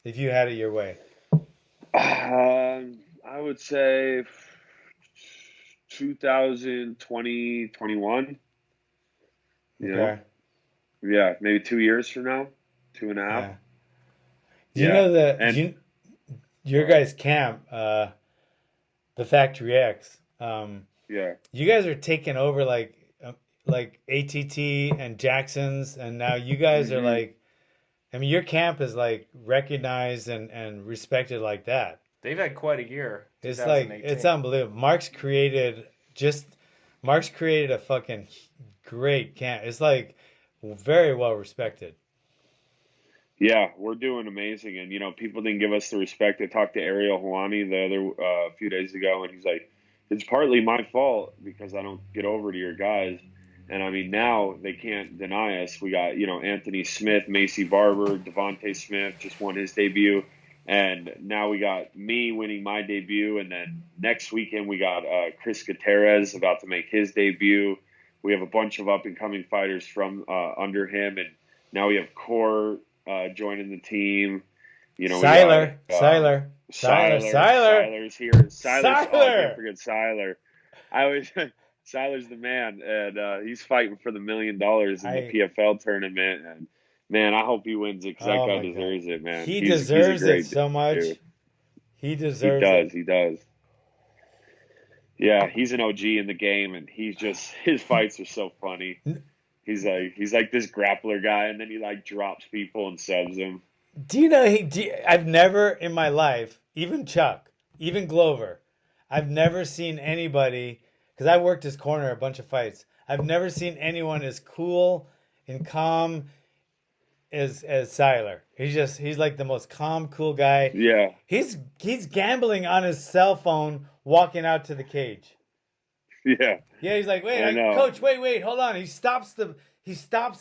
If you had it your way. I would say 2020, 21. You know? Okay. Yeah, maybe 2 years from now, 2.5. Yeah. Do you Yeah, know that and- your guys' camp, the Factory X, Yeah. you guys are taking over like ATT and Jackson's, and now you guys are Mhm. like, I mean, your camp is like recognized and respected like that. They've had quite a year. It's like 2018. it's unbelievable. Mark's created a fucking great camp. It's like very well respected. Yeah, we're doing amazing, and people didn't give us the respect. I talked to Ariel Hawani a few days ago, and he's like, "It's partly my fault because I don't get over to your guys." And I mean, now they can't deny us. We got Anthony Smith, Macy Barber, Devontae Smith just won his debut. And now we got me winning my debut, and then next weekend we got Chris Gutierrez about to make his debut. We have a bunch of up and coming fighters from under him, and now we have Court joining the team. You know, Siler. Siler's here. Siler's, oh, I can't forget Siler. Siler's the man, and he's fighting for the $1 million in the PFL tournament. And man, I hope he wins it because that guy deserves it, man. He deserves it so much. Dude. He deserves it. He does. Yeah, he's an OG in the game, and his fights are so funny. He's like this grappler guy, and then he like drops people and subs them. Do you know I've never in my life, even Chuck, even Glover, I've never seen anybody, because I worked his corner a bunch of fights. I've never seen anyone as cool and calm as Siler. He's like the most calm, cool guy. Yeah. He's gambling on his cell phone walking out to the cage. Yeah. Yeah, he's like, wait, coach, wait, hold on. He stops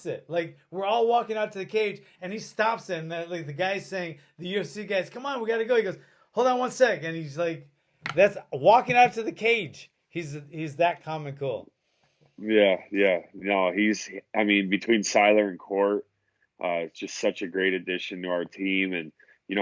it. Like, we're all walking out to the cage, and he stops it. And the guy's saying, the UFC guys, come on, we got to go. He goes, hold on one sec. And he's like, that's walking out to the cage. He's that calm and cool. Yeah. No, between Siler and Court, it's just such a great addition to our team. And,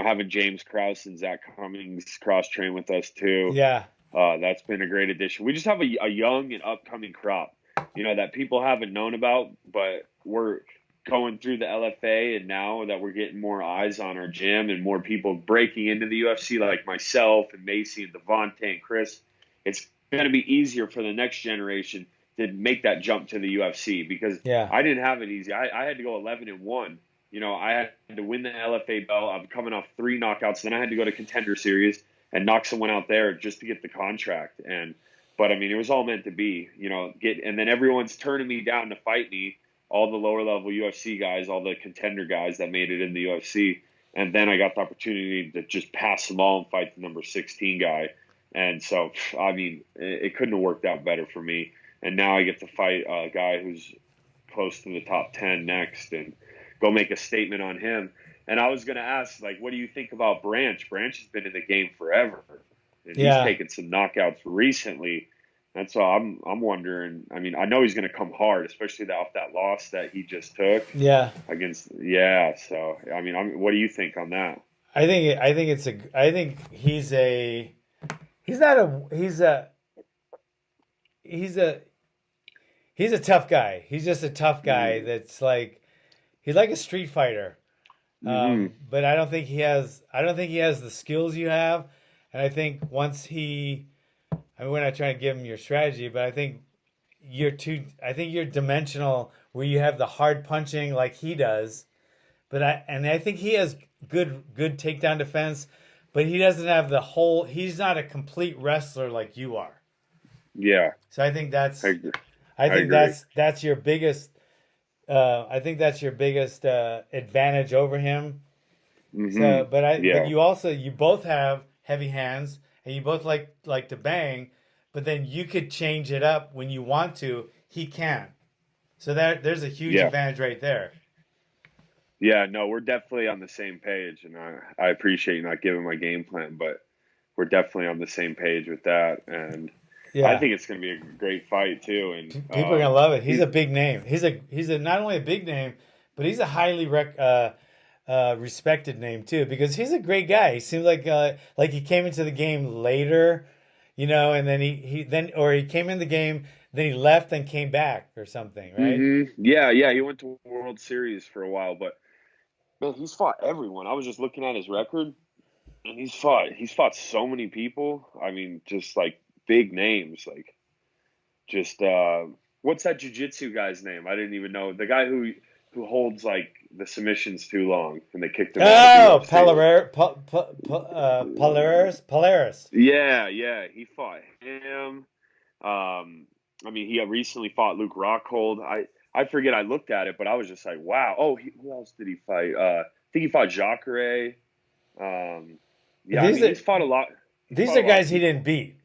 having James Krause and Zach Cummings cross-train with us, too. Yeah. That's been a great addition. We just have a young and upcoming crop, that people haven't known about, but we're going through the LFA, and now that we're getting more eyes on our gym and more people breaking into the UFC like myself and Macy and Devontae and Chris, it's going to be easier for the next generation to make that jump to the UFC because I didn't have it easy. I had to go 11-1. I had to win the LFA belt. I'm coming off 3 knockouts. Then I had to go to Contender Series and knock someone out there just to get the contract. But it was all meant to be, and then everyone's turning me down to fight me, all the lower level UFC guys, all the contender guys that made it in the UFC. And then I got the opportunity to just pass them all and fight the number 16 guy. And so, it couldn't have worked out better for me. And now I get to fight a guy who's close to the top 10 next and go make a statement on him. And I was going to ask, what do you think about Branch? Branch has been in the game forever. And he's taken some knockouts recently. That's why I'm wondering. I know he's going to come hard, especially off that loss that he just took. Yeah. So, what do you think on that? I think he's a tough guy. He's just a tough guy that's he's like a street fighter. But I don't think he has the skills you have. And I think once we're not trying to give him your strategy, but I think you're dimensional where you have the hard punching like he does. But I think he has good takedown defense, but he doesn't have he's not a complete wrestler like you are. Yeah. So I think that's your biggest advantage over him. Mm-hmm. So, but you both have heavy hands and you both like to bang, but then you could change it up when you want to. He can't. So there's a huge advantage right there. Yeah, no, we're definitely on the same page, and I appreciate you not giving my game plan, but we're definitely on the same page with that, and I think it's going to be a great fight too. And people are going to love it. He's a big name. He's not only a big name, but he's a highly respected name too, because he's a great guy. He seems like he came into the game later, and then he came in the game, then he left and came back or something, right? Mm-hmm. Yeah. He went to World Series for a while, but man, he's fought everyone. I was just looking at his record, and he's fought so many people. Just big names, what's that jiu-jitsu guy's name? I didn't even know. The guy who holds the submissions too long and they kicked him out. Polaris. Yeah, he fought him. He recently fought Luke Rockhold. I forget, I looked at it, but I was just like, wow. Oh, who else did he fight? I think he fought Jacare. He's fought a lot. These are guys he didn't beat.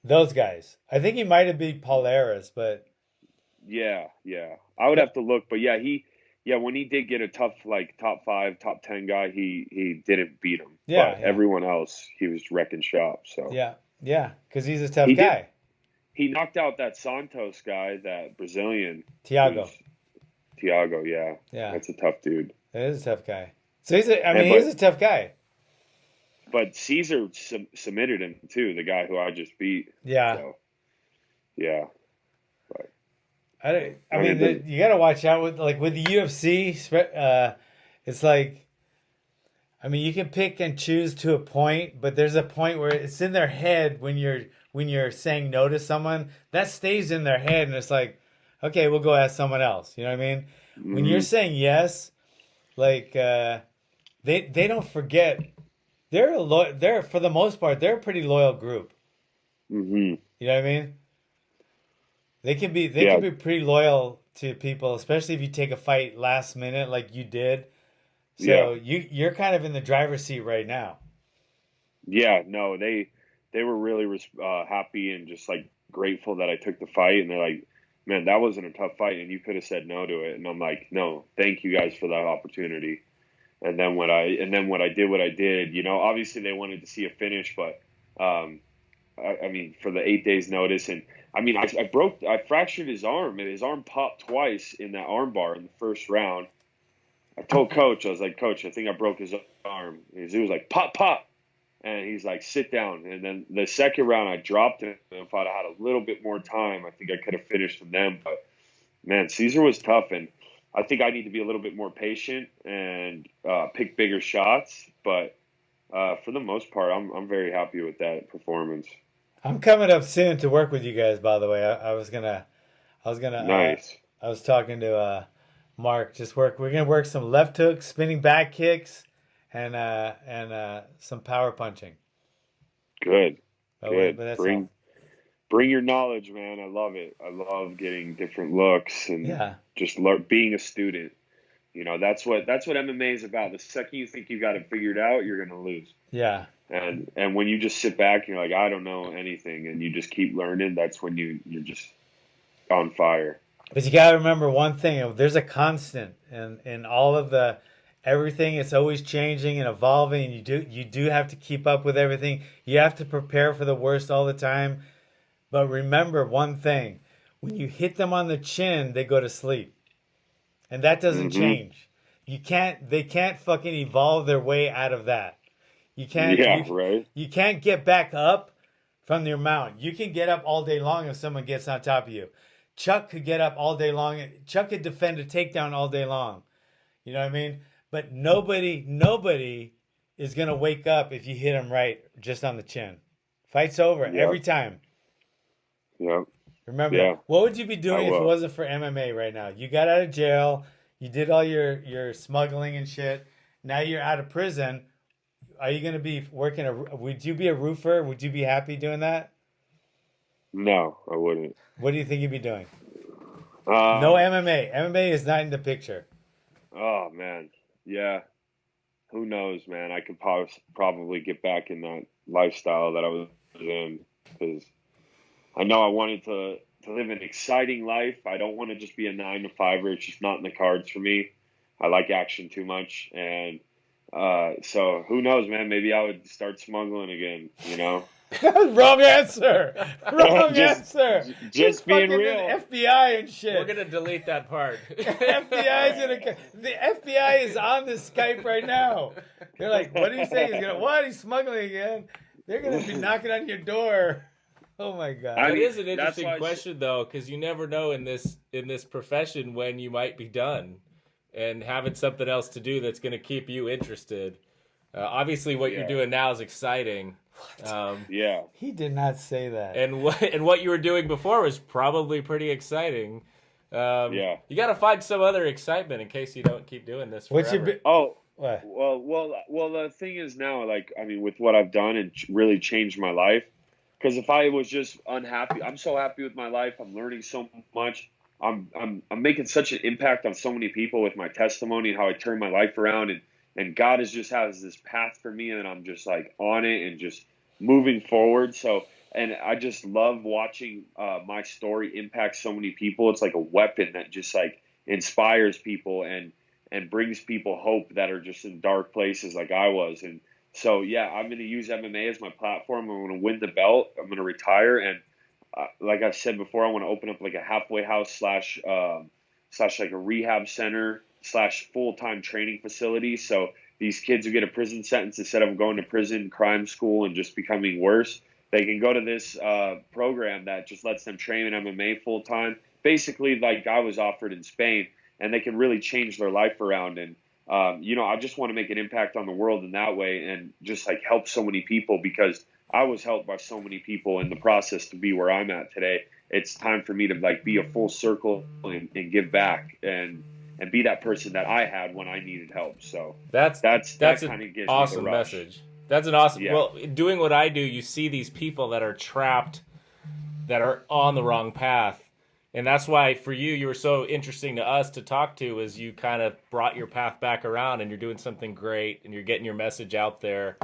Those guys. I think he might have beat Polaris, but yeah. I would have to look, but yeah, he yeah, when he did get a tough, like, top 5, top 10 guy, he didn't beat him. Yeah, But yeah. everyone else, he was wrecking shop. So Yeah, because he's a tough he guy. he knocked out that Santos guy, that Brazilian. Thiago. Thiago, yeah. Yeah, That's a tough dude. that is a tough guy. So he's a tough guy. But Cezar submitted him too, the guy who I just beat. Yeah. So, yeah. But I mean, you got to watch out with the UFC. It's like, I mean, you can pick and choose to a point, but there's a point where it's in their head when you're saying no to someone. That stays in their head, and it's like, okay, we'll go ask someone else. You know what I mean? mm-hmm. When you're saying yes, like they don't forget. They're for the most part they're a pretty loyal group. Mm-hmm. You know what I mean? They can be pretty loyal to people, especially if you take a fight last minute like you did. So you're kind of in the driver's seat right now. Yeah, no, they were really happy and just like grateful that I took the fight, and they're like, man, that wasn't a tough fight, and you could have said no to it. And I'm like, no, thank you guys for that opportunity. And then when I did what I did, you know, obviously they wanted to see a finish, but I mean, for the 8 days notice, and I mean, I fractured his arm, and his arm popped twice in that arm bar in the first round. I told Coach, I was like, Coach, I think I broke his arm. He was like, pop, pop. And he's like, sit down. And then the second round, I dropped him. And if I'd had a little bit more time, I think I could have finished from them. But, man, Cezar was tough. And I think I need to be a little bit more patient and pick bigger shots. But for the most part, I'm very happy with that performance. I'm coming up soon to work with you guys, by the way. I was gonna Nice. I was talking to Mark. We're gonna work some left hooks, spinning back kicks, and some power punching. Good. But that's bring your knowledge, man. I love it. I love getting different looks and just being a student. You know, that's what MMA is about. The second you think you got it figured out, you're gonna lose. Yeah. And when you just sit back and you're like, I don't know anything, and you just keep learning, that's when you're just on fire. But you gotta remember one thing: there's a constant in all of everything. It's always changing and evolving, and you do have to keep up with everything. You have to prepare for the worst all the time. But remember one thing: when you hit them on the chin, they go to sleep, and that doesn't change. They can't fucking evolve their way out of that. You can't. Right. You can't get back up from your mount. You can get up all day long if someone gets on top of you. Chuck could get up all day long. Chuck could defend a takedown all day long. You know what I mean? But nobody is gonna wake up if you hit him right just on the chin. Fight's over every time. Yep. Remember that. What would you be doing if it wasn't for MMA right now? You got out of jail. You did all your smuggling and shit. Now you're out of prison. Are you going to be working would you be a roofer? Would you be happy doing that? No, I wouldn't. What do you think you'd be doing? No MMA. MMA is not in the picture. Oh, man. Yeah. Who knows, man? I could probably get back in that lifestyle that I was in, because I know I wanted to live an exciting life. I don't want to just be a 9-to-5er. It's just not in the cards for me. I like action too much, and so who knows, man? Maybe I would start smuggling again, you know? Wrong answer. Wrong answer. Just being real. FBI and shit. We're gonna delete that part. The FBI is on this Skype right now. They're like, what are you saying? He's smuggling again. They're gonna be knocking on your door. Oh my God. It is an interesting question though, because you never know in this profession when you might be done and having something else to do that's going to keep you interested. Obviously, what you're doing now is exciting. Yeah. He did not say that. And what you were doing before was probably pretty exciting. You got to find some other excitement in case you don't keep doing this forever. What? Well, the thing is now, like, I mean, with what I've done, it really changed my life. Because if I was just unhappy, I'm so happy with my life. I'm learning so much. I'm making such an impact on so many people with my testimony and how I turned my life around, and God has this path for me, and I'm just like on it and just moving forward. So, and I just love watching my story impact so many people. It's like a weapon that just like inspires people and brings people hope that are just in dark places like I was. And so, yeah, I'm going to use MMA as my platform. I'm going to win the belt. I'm going to retire. And like I've said before, I want to open up like a halfway house slash like a rehab center / full-time training facility. So these kids who get a prison sentence, instead of going to prison, crime school, and just becoming worse, they can go to this program that just lets them train in MMA full-time, basically like I was offered in Spain, and they can really change their life around. And I just want to make an impact on the world in that way, and just like help so many people, because I was helped by so many people in the process to be where I'm at today. It's time for me to like be a full circle and give back and be that person that I had when I needed help. So that's that an kind of gives awesome me the rush. message. That's an awesome. Yeah. Well, doing what I do, you see these people that are trapped, that are on the wrong path. And that's why for you were so interesting to us to talk to, is you kind of brought your path back around, and you're doing something great, and you're getting your message out there.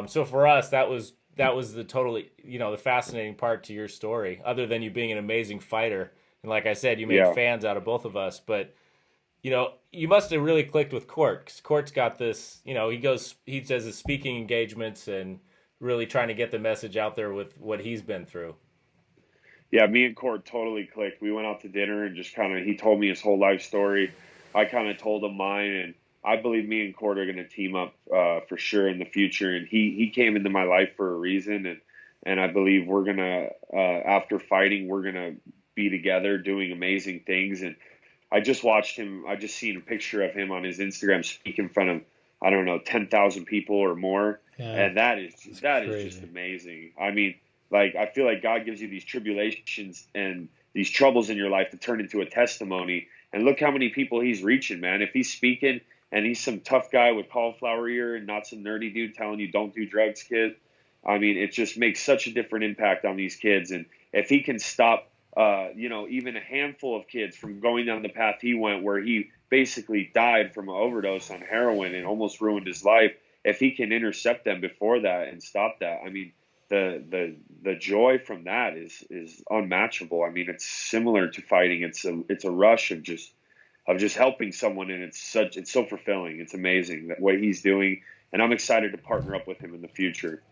So for us, that was the totally, the fascinating part to your story, other than you being an amazing fighter. And like I said, you made fans out of both of us. But, you must have really clicked with Court, because Court's got this, he does his speaking engagements and really trying to get the message out there with what he's been through. Yeah, me and Court totally clicked. We went out to dinner and just he told me his whole life story. I kind of told him mine, and I believe me and Court are going to team up for sure in the future. And he came into my life for a reason, and I believe we're going to, after fighting, we're going to be together doing amazing things. And I just watched him. I just seen a picture of him on his Instagram speak in front of, I don't know, 10,000 people or more. Yeah. And that is just amazing. I mean, like, I feel like God gives you these tribulations and these troubles in your life to turn into a testimony. And look how many people he's reaching, man. If he's speaking and he's some tough guy with cauliflower ear and not some nerdy dude telling you don't do drugs, kid, I mean, it just makes such a different impact on these kids. And if he can stop, even a handful of kids from going down the path he went, where he basically died from an overdose on heroin and almost ruined his life, if he can intercept them before that and stop that, I mean, the joy from that is unmatchable. I mean, it's similar to fighting. It's a rush of just helping someone, and it's so fulfilling. It's amazing that what he's doing, and I'm excited to partner up with him in the future.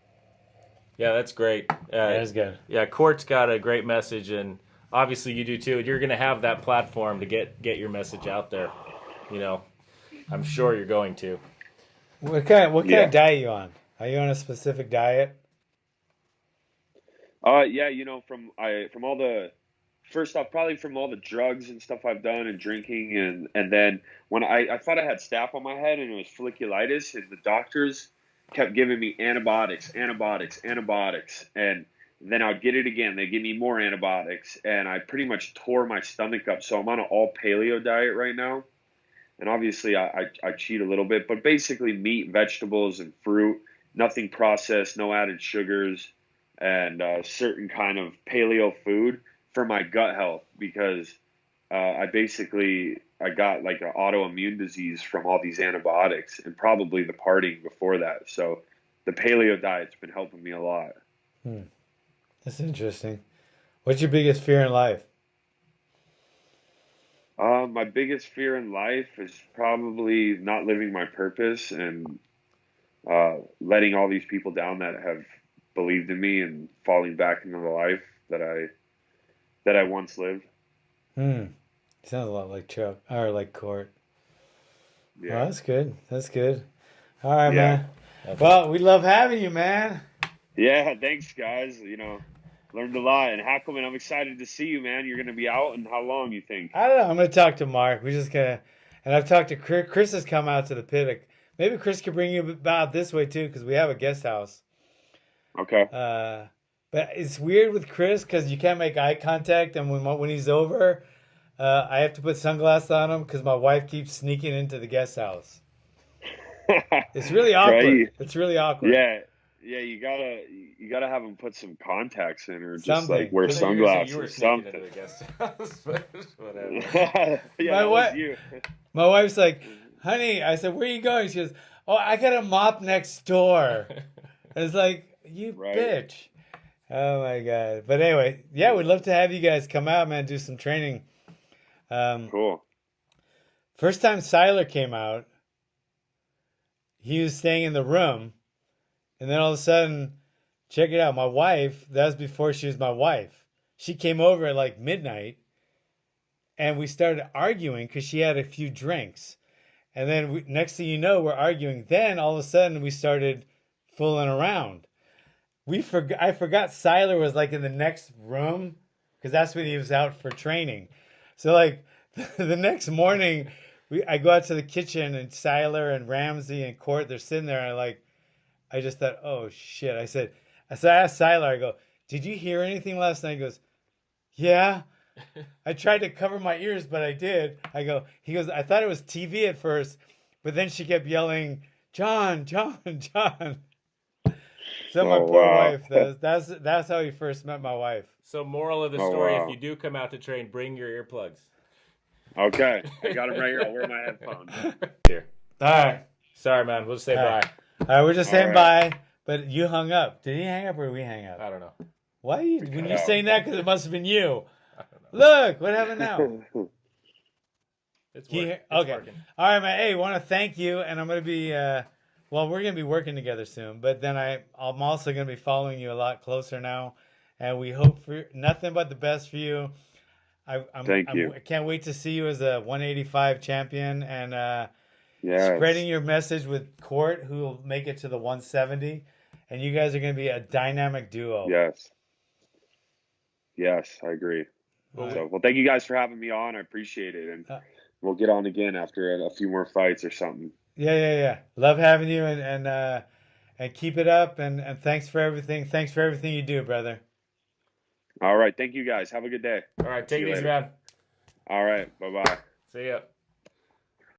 Yeah, that's great. That's good. Yeah, Court's got a great message, and obviously you do too. You're going to have that platform to get your message out there. I'm sure you're going to. What kind of diet are you on? Are you on a specific diet? From all the, first off, probably from all the drugs and stuff I've done and drinking, and then when I thought I had staph on my head and it was folliculitis, and the doctors kept giving me antibiotics, and then I'd get it again. They give me more antibiotics, and I pretty much tore my stomach up. So I'm on an all paleo diet right now, and obviously I cheat a little bit, but basically meat, vegetables, and fruit, nothing processed, no added sugars, and certain kind of paleo food for my gut health, because I got like an autoimmune disease from all these antibiotics and probably the partying before that. So the paleo diet's been helping me a lot. That's interesting. What's your biggest fear in life? My biggest fear in life is probably not living my purpose and letting all these people down that have believed in me, and falling back into the life that I once lived. Sounds a lot like Chuck, or like Court. Yeah. Well, that's good. That's good. All right, man. Well, we love having you, man. Yeah, thanks, guys. Learned a lot. And Hackelman, I'm excited to see you, man. You're going to be out, and how long you think? I don't know. I'm going to talk to Mark. And I've talked to Chris. Chris has come out to the pit. Maybe Chris could bring you about this way, too, because we have a guest house. Okay. But it's weird with Chris because you can't make eye contact, and when he's over, I have to put sunglasses on him because my wife keeps sneaking into the guest house. It's really awkward. Right? It's really awkward. Yeah, you gotta have him put some contacts in, or just like wear sunglasses or something. Into the guest house, whatever. My wife's like, "Honey," I said, "Where are you going?" She goes, "Oh, I got a mop next door." It's like, you bitch. Oh my God. But anyway, yeah, we'd love to have you guys come out, man, do some training. Cool. First time Siler came out, he was staying in the room, and then all of a sudden, check it out, my wife, that was before she was my wife. She came over at like midnight, and we started arguing because she had a few drinks. And then next thing you know, we're arguing. Then all of a sudden, we started fooling around. I forgot Siler was like in the next room because that's when he was out for training. So like the next morning, I go out to the kitchen and Siler and Ramsey and Court, they're sitting there. And I just thought, oh shit. I asked Siler, I go, did you hear anything last night? He goes, yeah. I tried to cover my ears, but I did. He goes, I thought it was TV at first, but then she kept yelling, John, John, John. So my poor wife, that's how he first met my wife. So moral of the story, if you do come out to train, bring your earplugs. Okay. I got them right here. I'll wear my headphones. Here. All right. Sorry, man. We'll just say bye. All right, we're just saying bye, but you hung up. Did he hang up or did we hang up? I don't know. Why are you, when you're saying that, because it must have been you. Look, what happened now? It's working. Okay. Working. All right, man. Hey, want to thank you, and I'm going to be, we're going to be working together soon, but then I'm also going to be following you a lot closer now, and we hope for nothing but the best for you. Thank you. I can't wait to see you as a 185 champion, and spreading your message with Court, who will make it to the 170, and you guys are going to be a dynamic duo. Yes, I agree. Well, thank you guys for having me on. I appreciate it, and we'll get on again after a few more fights or something. Yeah. Love having you, and keep it up, and thanks for everything. Thanks for everything you do, brother. All right, thank you guys. Have a good day. All right, take it easy, man. All right, bye-bye. See ya.